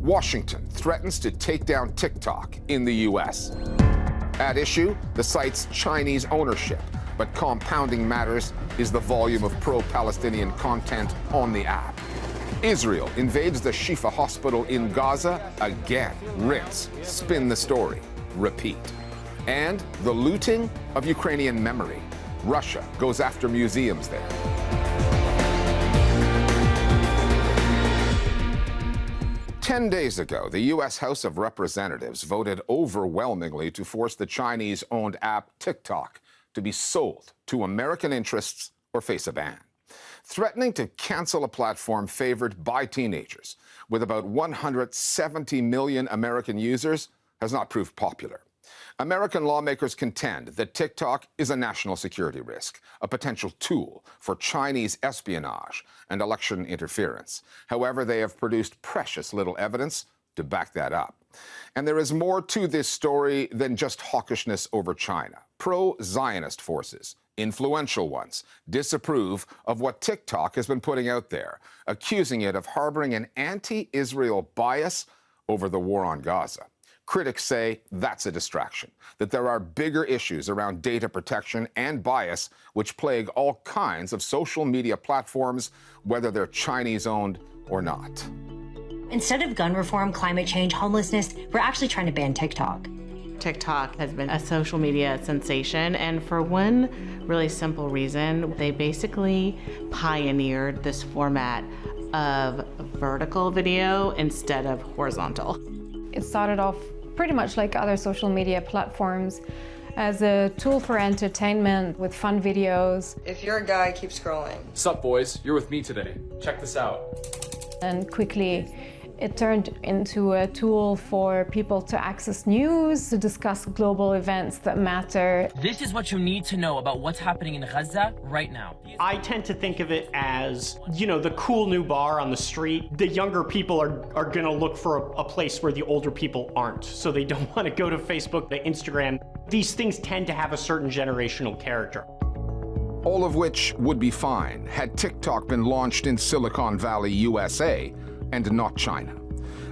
Washington threatens to take down TikTok in the U.S. At issue, the site's Chinese ownership, but compounding matters is the volume of pro-Palestinian content on the app. Israel invades the Shifa hospital in Gaza again. Rinse, spin the story, repeat. And the looting of Ukrainian memory. Russia goes after museums there. Ten days ago, the U.S. House of Representatives voted overwhelmingly to force the Chinese-owned app TikTok to be sold to American interests or face a ban. Threatening to cancel a platform favored by teenagers with about 170 million American users has not proved popular. American lawmakers contend that TikTok is a national security risk, a potential tool for Chinese espionage and election interference. However, they have produced precious little evidence to back that up. And there is more to this story than just hawkishness over China. Pro-Zionist forces, influential ones, disapprove of what TikTok has been putting out there, accusing it of harboring an anti-Israel bias over the war on Gaza. Critics say that's a distraction, that there are bigger issues around data protection and bias which plague all kinds of social media platforms, whether they're Chinese-owned or not. Instead of gun reform, climate change, homelessness, we're actually trying to ban TikTok. TikTok has been a social media sensation, and for one really simple reason, they basically pioneered this format of vertical video instead of horizontal. It started off pretty much like other social media platforms as a tool for entertainment with fun videos. If you're a guy, keep scrolling. Sup boys, you're with me today. Check this out. And quickly it turned into a tool for people to access news, to discuss global events that matter. This is what you need to know about what's happening in Gaza right now. I tend to think of it as, you know, the cool new bar on the street. The younger people are gonna look for a place where the older people aren't. So they don't want to go to Facebook, to Instagram. These things tend to have a certain generational character. All of which would be fine had TikTok been launched in Silicon Valley, USA, and not China.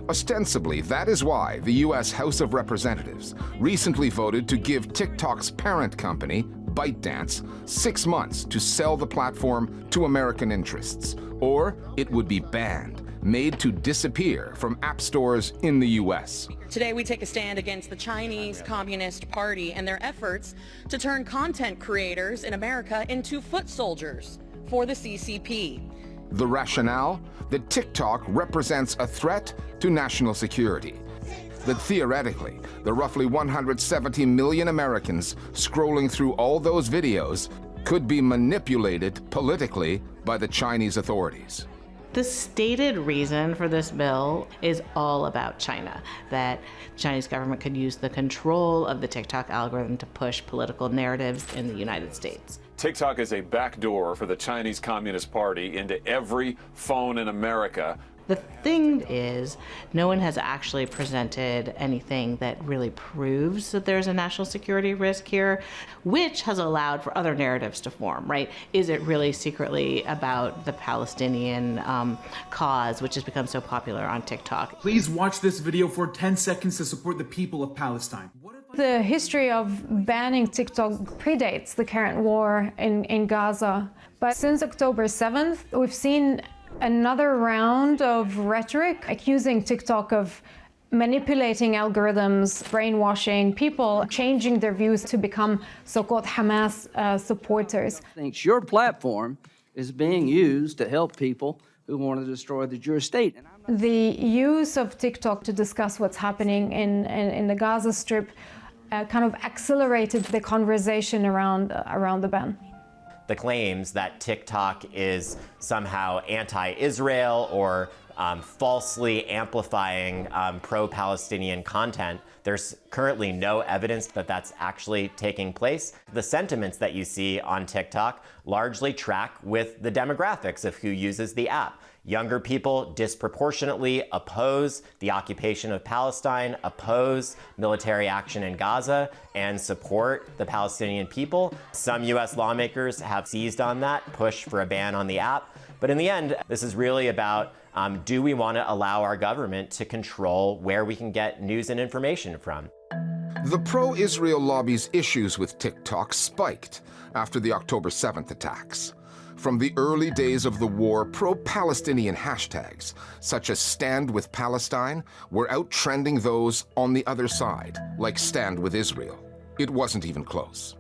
Ostensibly, that is why the U.S. House of Representatives recently voted to give TikTok's parent company, ByteDance, 6 months to sell the platform to American interests, or it would be banned, made to disappear from app stores in the U.S. Today we take a stand against the Chinese Communist Party and their efforts to turn content creators in America into foot soldiers for the CCP. The rationale? That TikTok represents a threat to national security. That theoretically, the roughly 170 million Americans scrolling through all those videos could be manipulated politically by the Chinese authorities. The stated reason for this bill is all about China, that the Chinese government could use the control of the TikTok algorithm to push political narratives in the United States. TikTok is a backdoor for the Chinese Communist Party into every phone in America. The thing is, no one has actually presented anything that really proves that there's a national security risk here, which has allowed for other narratives to form, right? Is it really secretly about the Palestinian cause, which has become so popular on TikTok? Please watch this video for 10 seconds to support the people of Palestine. The history of banning TikTok predates the current war in Gaza. But since October 7th, we've seen another round of rhetoric accusing TikTok of manipulating algorithms, brainwashing people, changing their views to become so-called Hamas supporters. I think your platform is being used to help people who want to destroy the Jewish state. The use of TikTok to discuss what's happening in the Gaza Strip kind of accelerated the conversation around the ban. The claims that TikTok is somehow anti-Israel or falsely amplifying pro-Palestinian content, there's currently no evidence that that's actually taking place. The sentiments that you see on TikTok largely track with the demographics of who uses the app. Younger people disproportionately oppose the occupation of Palestine, oppose military action in Gaza, and support the Palestinian people. Some US lawmakers have seized on that, pushed for a ban on the app. But in the end, this is really about Do we want to allow our government to control where we can get news and information from? The pro-Israel lobby's issues with TikTok spiked after the October 7th attacks. From the early days of the war, pro-Palestinian hashtags, such as Stand with Palestine, were out-trending those on the other side, like Stand with Israel. It wasn't even close.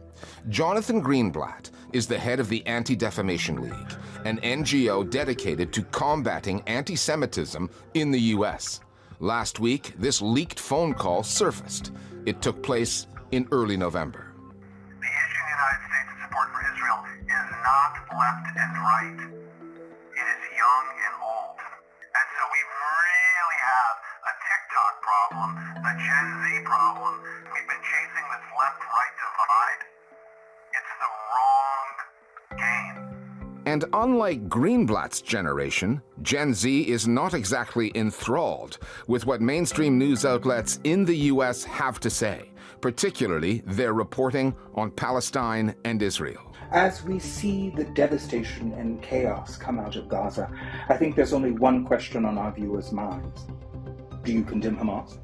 Jonathan Greenblatt is the head of the Anti-Defamation League, an NGO dedicated to combating anti-Semitism in the U.S. Last week, this leaked phone call surfaced. It took place in early November. The issue in the United States' support for Israel is not left and right. It is young and old. And so we really have a TikTok problem, a Gen Z problem. We've been chasing this left-right divide. It's the wrong game. And unlike Greenblatt's generation, Gen Z is not exactly enthralled with what mainstream news outlets in the U.S. have to say, particularly their reporting on Palestine and Israel. As we see the devastation and chaos come out of Gaza, I think there's only one question on our viewers' minds. Do you condemn Hamas?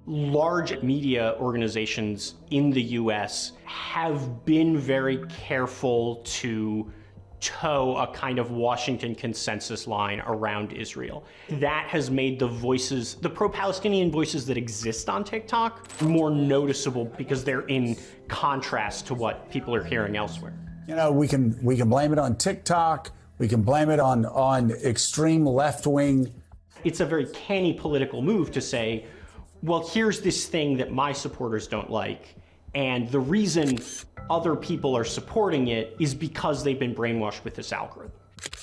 Large media organizations in the US have been very careful to toe a kind of Washington consensus line around Israel. That has made the voices, the pro-Palestinian voices that exist on TikTok, more noticeable because they're in contrast to what people are hearing elsewhere. You know, we can blame it on TikTok, we can blame it on extreme left-wing. It's a very canny political move to say, well, here's this thing that my supporters don't like, and the reason other people are supporting it is because they've been brainwashed with this algorithm.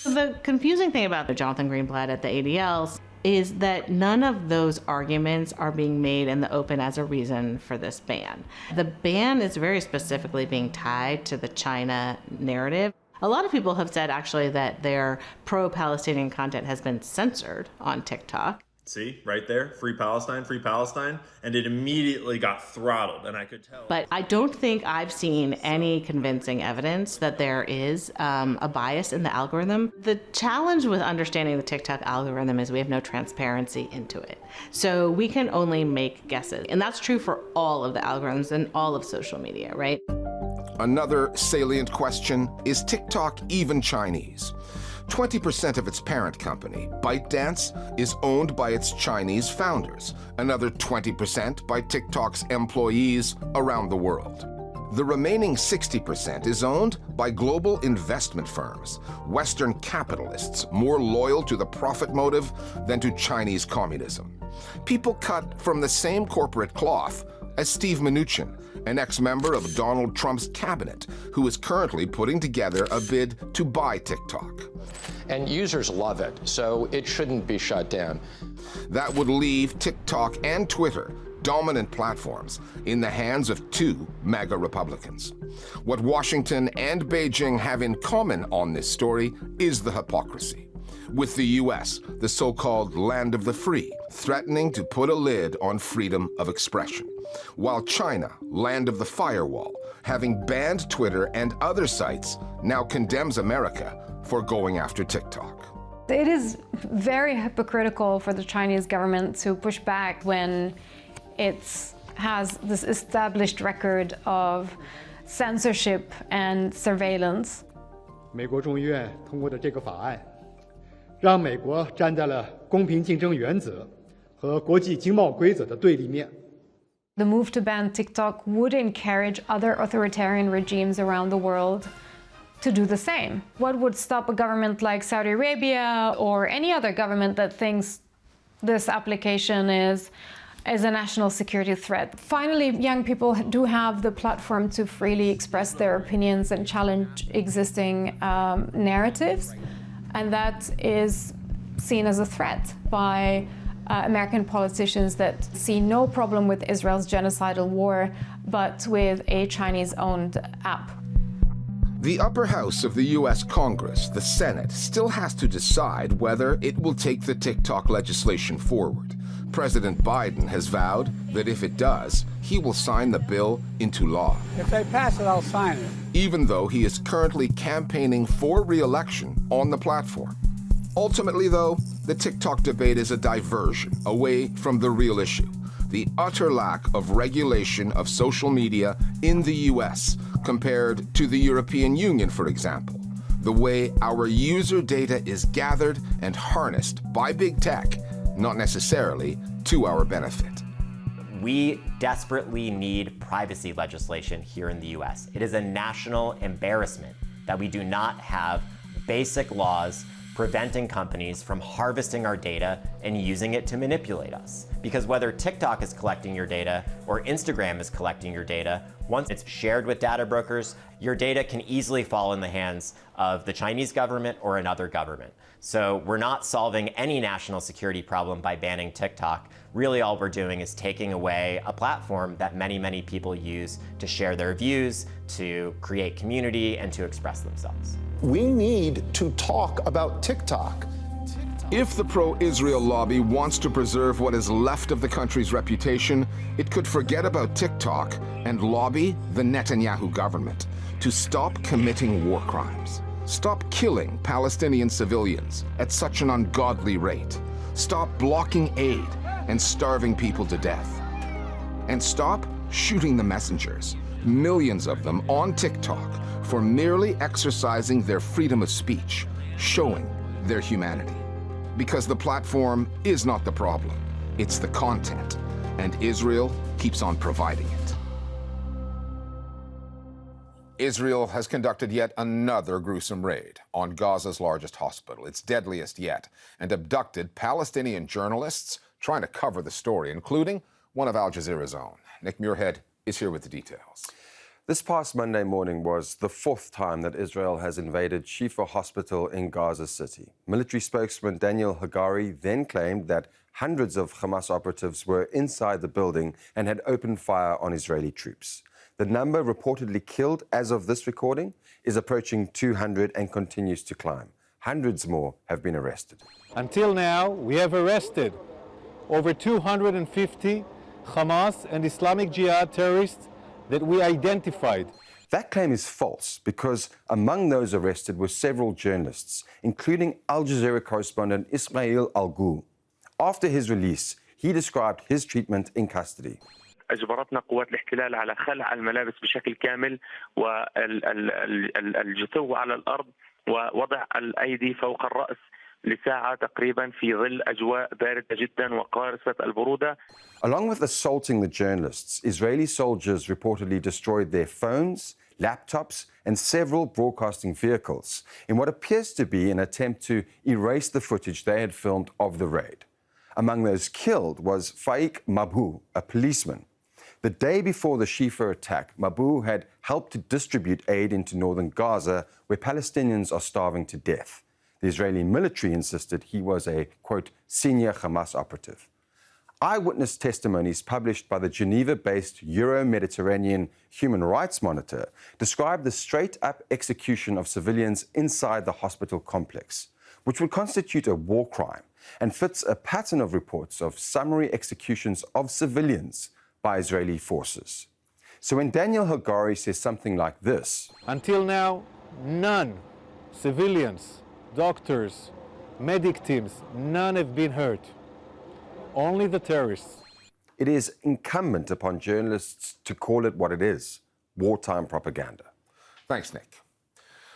The confusing thing about the Jonathan Greenblatt at the ADL is that none of those arguments are being made in the open as a reason for this ban. The ban is very specifically being tied to the China narrative. A lot of people have said actually that their pro-Palestinian content has been censored on TikTok. See, right there, free Palestine, and it immediately got throttled, and I could tell. But I don't think I've seen any convincing evidence that there is a bias in the algorithm. The challenge with understanding the TikTok algorithm is we have no transparency into it. So we can only make guesses, and that's true for all of the algorithms and all of social media, right? Another salient question, is TikTok even Chinese? 20% of its parent company, ByteDance, is owned by its Chinese founders, another 20% by TikTok's employees around the world. The remaining 60% is owned by global investment firms, Western capitalists more loyal to the profit motive than to Chinese communism. People cut from the same corporate cloth as Steve Mnuchin, an ex-member of Donald Trump's cabinet, who is currently putting together a bid to buy TikTok. And users love it, so it shouldn't be shut down. That would leave TikTok and Twitter, dominant platforms, in the hands of two MAGA Republicans. What Washington and Beijing have in common on this story is the hypocrisy. With the U.S., the so-called land of the free, threatening to put a lid on freedom of expression, while China, land of the firewall, having banned Twitter and other sites, now condemns America for going after TikTok. It is very hypocritical for the Chinese government to push back when it has this established record of censorship and surveillance. 美国众议院通过的这个法案，让美国站在了公平竞争原则和国际经贸规则的对立面。 The move to ban TikTok would encourage other authoritarian regimes around the world to do the same. What would stop a government like Saudi Arabia or any other government that thinks this application is a national security threat? Finally, young people do have the platform to freely express their opinions and challenge existing narratives, and that is seen as a threat by American politicians that see no problem with Israel's genocidal war, but with a Chinese-owned app. The upper house of the U.S. Congress, the Senate, still has to decide whether it will take the TikTok legislation forward. President Biden has vowed that if it does, he will sign the bill into law. If they pass it, I'll sign it. Even though he is currently campaigning for re-election on the platform. Ultimately, though, the TikTok debate is a diversion away from the real issue: the utter lack of regulation of social media in the US compared to the European Union, for example. The way our user data is gathered and harnessed by big tech, not necessarily to our benefit. We desperately need privacy legislation here in the US. It is a national embarrassment that we do not have basic laws preventing companies from harvesting our data and using it to manipulate us. Because whether TikTok is collecting your data or Instagram is collecting your data, once it's shared with data brokers, your data can easily fall in the hands of the Chinese government or another government. So we're not solving any national security problem by banning TikTok. Really all we're doing is taking away a platform that many, many people use to share their views, to create community, and to express themselves. We need to talk about TikTok. If the pro-Israel lobby wants to preserve what is left of the country's reputation, it could forget about TikTok and lobby the Netanyahu government to stop committing war crimes. Stop killing Palestinian civilians at such an ungodly rate. Stop blocking aid and starving people to death. And stop shooting the messengers, millions of them on TikTok, for merely exercising their freedom of speech, showing their humanity. Because the platform is not the problem, it's the content, and Israel keeps on providing it. Israel has conducted yet another gruesome raid on Gaza's largest hospital, its deadliest yet, and abducted Palestinian journalists trying to cover the story, including one of Al Jazeera's own. Nick Muirhead is here with the details. This past Monday morning was the fourth time that Israel has invaded al-Shifa hospital in Gaza City. Military spokesman Daniel Hagari then claimed that hundreds of Hamas operatives were inside the building and had opened fire on Israeli troops. The number reportedly killed as of this recording is approaching 200 and continues to climb. Hundreds more have been arrested. Until now, we have arrested over 250 Hamas and Islamic Jihad terrorists that we identified. That claim is false because among those arrested were several journalists, including Al Jazeera correspondent Ismail Al-Ghul. After his release, he described his treatment in custody. أجبرتنا قوات الاحتلال على خلع الملابس بشكل كامل والجثو على الأرض ووضع الأيدي فوق الرأس لساعة تقريبا في ظل أجواء باردة جدا وقارصة البرودة. Along with assaulting the journalists, Israeli soldiers reportedly destroyed their phones, laptops, and several broadcasting vehicles in what appears to be an attempt to erase the footage they had filmed of the raid. Among those killed was Faik Mabhou, a policeman. The day before the al-Shifa attack, Mabhou had helped to distribute aid into northern Gaza, where Palestinians are starving to death. The Israeli military insisted he was a, quote, senior Hamas operative. Eyewitness testimonies published by the Geneva-based Euro-Mediterranean Human Rights Monitor described the straight-up execution of civilians inside the hospital complex, which would constitute a war crime and fits a pattern of reports of summary executions of civilians by Israeli forces. So when Daniel Hagari says something like this, until now, none, civilians, doctors, medic teams, none have been hurt. Only the terrorists. It is incumbent upon journalists to call it what it is, wartime propaganda. Thanks, Nick.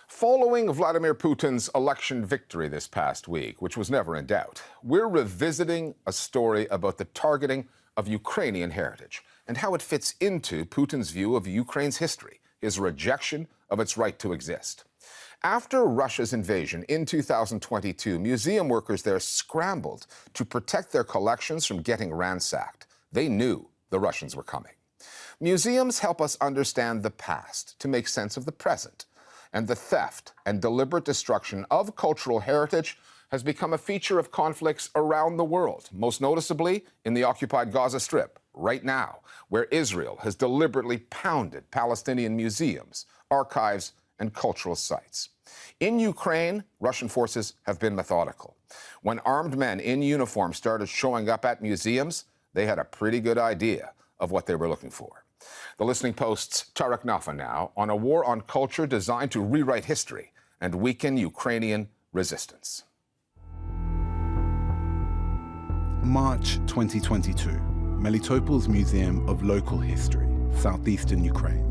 Following Vladimir Putin's election victory this past week, which was never in doubt, we're revisiting a story about the targeting of Ukrainian heritage and how it fits into Putin's view of Ukraine's history, his rejection of its right to exist. After Russia's invasion in 2022, museum workers there scrambled to protect their collections from getting ransacked. They knew the Russians were coming. Museums help us understand the past to make sense of the present. And the theft and deliberate destruction of cultural heritage has become a feature of conflicts around the world, most noticeably in the occupied Gaza Strip, right now, where Israel has deliberately pounded Palestinian museums, archives, and cultural sites. In Ukraine, Russian forces have been methodical. When armed men in uniform started showing up at museums, they had a pretty good idea of what they were looking for. The Listening Post's Tariq Nafi now on a war on culture designed to rewrite history and weaken Ukrainian resistance. March 2022, Melitopol's Museum of Local History, southeastern Ukraine,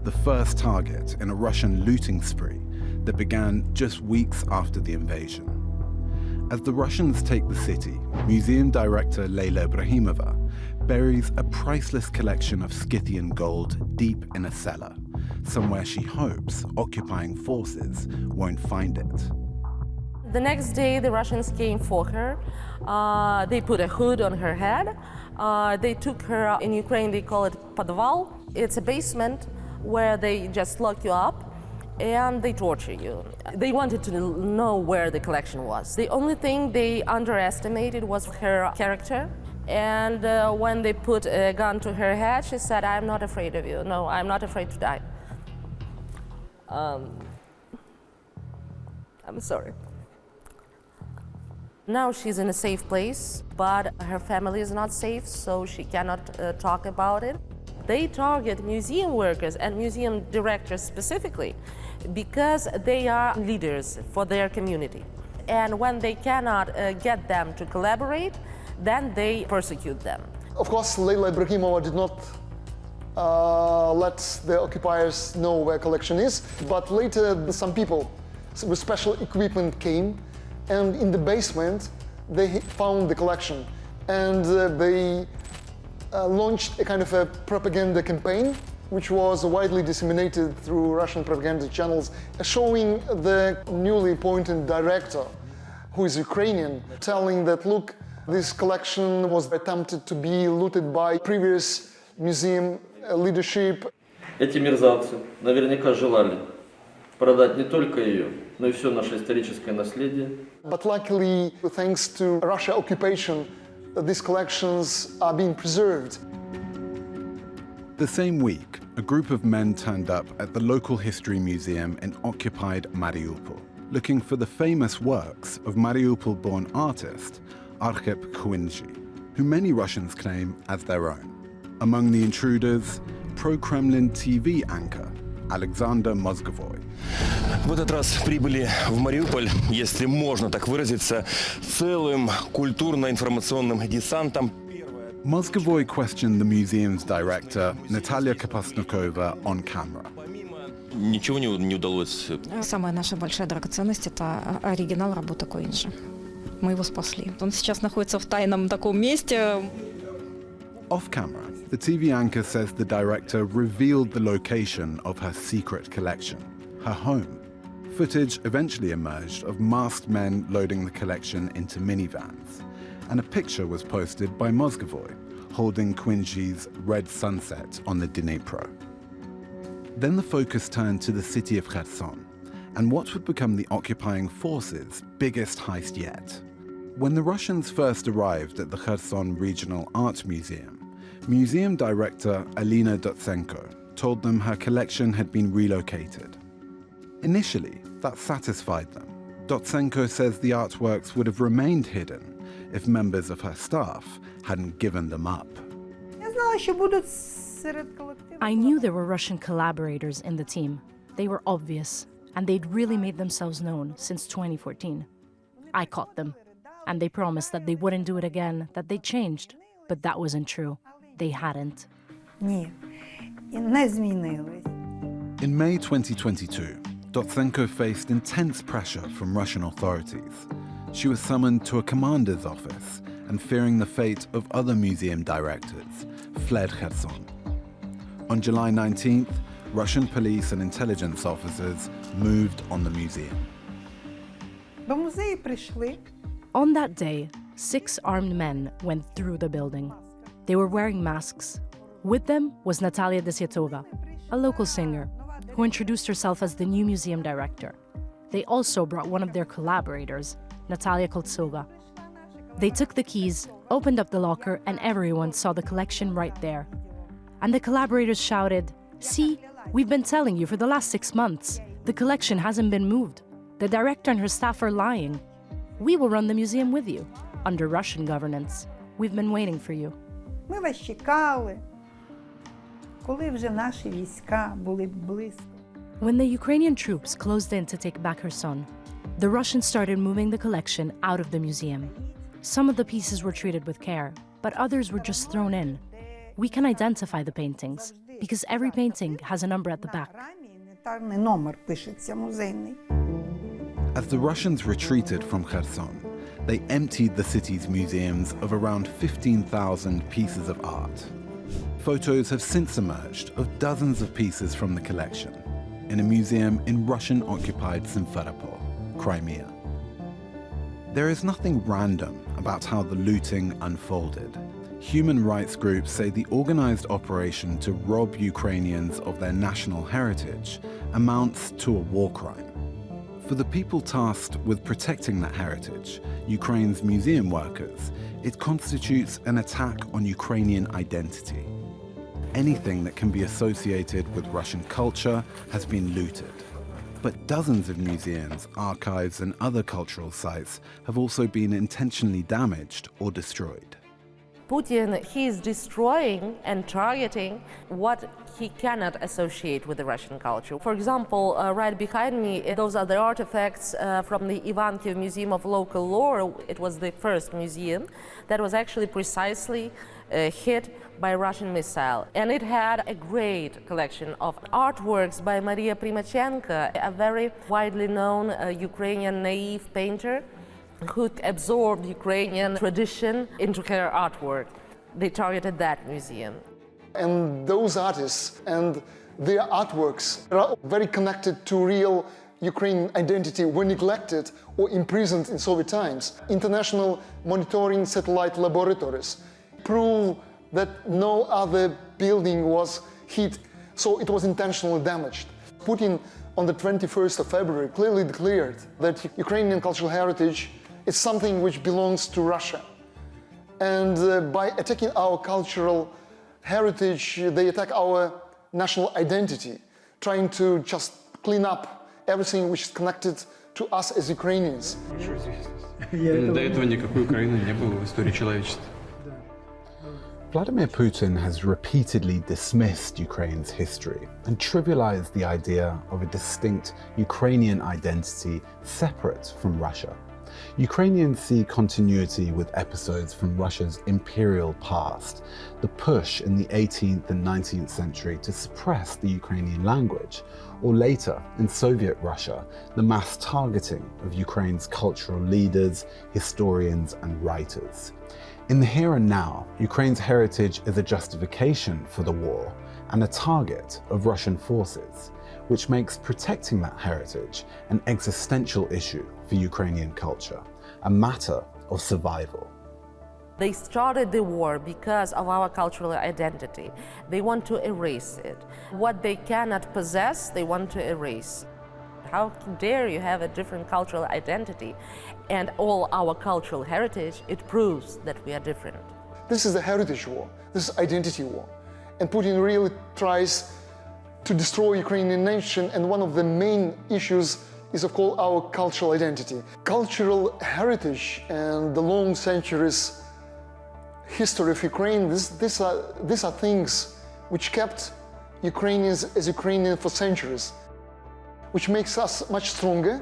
the first target in a Russian looting spree that began just weeks after the invasion. As the Russians take the city, museum director Leyla Ibrahimova buries a priceless collection of Scythian gold deep in a cellar, somewhere she hopes occupying forces won't find it. The next day, the Russians came for her. They put a hood on her head. They took her, in Ukraine they call it podval. It's a basement where they just lock you up and they torture you. They wanted to know where the collection was. The only thing they underestimated was her character. And when they put a gun to her head, she said, "I'm not afraid of you. No, I'm not afraid to die." I'm sorry. Now she's in a safe place, but her family is not safe, so she cannot talk about it. They target museum workers and museum directors specifically because they are leaders for their community. And when they cannot get them to collaborate, then they persecute them. Of course, Leyla Ibrahimova did not let the occupiers know where collection is, but later some people with special equipment came, and in the basement they found the collection, and they launched a kind of a propaganda campaign which was widely disseminated through Russian propaganda channels, showing the newly appointed director, who is Ukrainian, telling that, look, this collection was attempted to be looted by previous museum leadership. Эти мерзавцы наверняка желали продать не только ее, но и все наше историческое наследие. But luckily, thanks to Russia occupation, these collections are being preserved. The same week, a group of men turned up at the local history museum in occupied Mariupol, looking for the famous works of Mariupol-born artist Arkhip Khwinji, who many Russians claim as their own. Among the intruders, pro-Kremlin TV anchor Alexander Mozgovoi. В этот раз прибыли в Мариуполь, если можно так выразиться, целым культурно-информационным десантом. Mozgovoi questioned the museum's director, Natalia Kapasnikova, on camera. Ничего не удалось. Самая наша большая драгоценность – это оригинал работы Khwinji. Мы его спасли. Он сейчас находится в тайном таком месте. Off camera, the TV anchor says the director revealed the location of her secret collection, her home. Footage eventually emerged of masked men loading the collection into minivans, and a picture was posted by Mozgovoi holding Khwinji's Red Sunset on the Dnipro. Then the focus turned to the city of Kherson and what would become the occupying forces' biggest heist yet. When the Russians first arrived at the Kherson Regional Art Museum, museum director Alina Dotsenko told them her collection had been relocated. Initially, that satisfied them. Dotsenko says the artworks would have remained hidden if members of her staff hadn't given them up. I knew there were Russian collaborators in the team. They were obvious, and they'd really made themselves known since 2014. I caught them, and they promised that they wouldn't do it again, that they changed. But that wasn't true. They hadn't. In May 2022, Dotsenko faced intense pressure from Russian authorities. She was summoned to a commander's office and, fearing the fate of other museum directors, fled Kherson. On July 19th, Russian police and intelligence officers moved on the museum. On that day, 6 armed men went through the building. They were wearing masks. With them was Natalia Desyatova, a local singer, who introduced herself as the new museum director. They also brought one of their collaborators, Natalia Koltsova. They took the keys, opened up the locker, and everyone saw the collection right there. And the collaborators shouted, "See, we've been telling you for the last 6 months. The collection hasn't been moved. The director and her staff are lying. We will run the museum with you, under Russian governance. We've been waiting for you." Ми вас чекали, коли вже наші війська були близько. When the Ukrainian troops closed in to take back Kherson, the Russians started moving the collection out of the museum. Some of the pieces were treated with care, but others were just thrown in. We can identify the paintings because every painting has a number at the back. As the Russians retreated from Kherson, they emptied the city's museums of around 15,000 pieces of art. Photos have since emerged of dozens of pieces from the collection in a museum in Russian-occupied Simferopol, Crimea. There is nothing random about how the looting unfolded. Human rights groups say the organized operation to rob Ukrainians of their national heritage amounts to a war crime. For the people tasked with protecting that heritage, Ukraine's museum workers, it constitutes an attack on Ukrainian identity. Anything that can be associated with Russian culture has been looted. But dozens of museums, archives, and other cultural sites have also been intentionally damaged or destroyed. Putin, he is destroying and targeting what he cannot associate with the Russian culture. For example, right behind me, those are the artifacts from the Ivankov Museum of Local Lore. It was the first museum that was actually precisely hit by a Russian missile. And it had a great collection of artworks by Maria Primachenko, a very widely known Ukrainian naive painter who absorbed Ukrainian tradition into her artwork. They targeted that museum. And those artists and their artworks are very connected to real Ukrainian identity, were neglected or imprisoned in Soviet times. International monitoring satellite laboratories prove that no other building was hit, so it was intentionally damaged. Putin, on the 21st of February, clearly declared that Ukrainian cultural heritage is something which belongs to Russia. And by attacking our cultural heritage, they attack our national identity, trying to just clean up everything which is connected to us as Ukrainians. До этого никакой Украины не было в истории человечества. Vladimir Putin has repeatedly dismissed Ukraine's history and trivialized the idea of a distinct Ukrainian identity separate from Russia. Ukrainians see continuity with episodes from Russia's imperial past, the push in the 18th and 19th century to suppress the Ukrainian language, or later, in Soviet Russia, the mass targeting of Ukraine's cultural leaders, historians, and writers. In the here and now, Ukraine's heritage is a justification for the war and a target of Russian forces, which makes protecting that heritage an existential issue for Ukrainian culture, a matter of survival. They started the war because of our cultural identity. They want to erase it. What they cannot possess, they want to erase. How dare you have a different cultural identity? And all our cultural heritage, it proves that we are different. This is a heritage war. This is identity war. And Putin really tries to destroy Ukrainian nation, and one of the main issues is, of course, our cultural identity. Cultural heritage and the long centuries history of Ukraine, these are things which kept Ukrainians as Ukrainian for centuries, which makes us much stronger,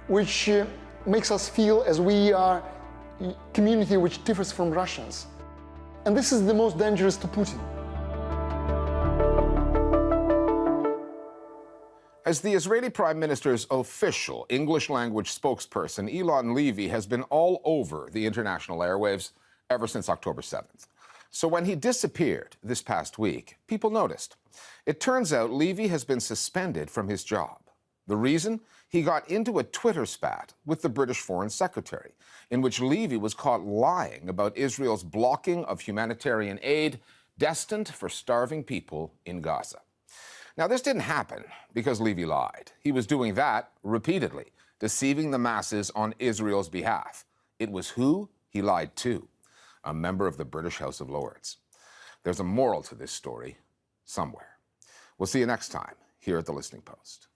which makes us feel as we are a community which differs from Russians. And this is the most dangerous to Putin. As the Israeli Prime Minister's official English-language spokesperson, Eylon Levy has been all over the international airwaves ever since October 7th. So when he disappeared this past week, people noticed. It turns out Levy has been suspended from his job. The reason? He got into a Twitter spat with the British Foreign Secretary, in which Levy was caught lying about Israel's blocking of humanitarian aid destined for starving people in Gaza. Now, this didn't happen because Levy lied. He was doing that repeatedly, deceiving the masses on Israel's behalf. It was who he lied to, a member of the British House of Lords. There's a moral to this story somewhere. We'll see you next time here at The Listening Post.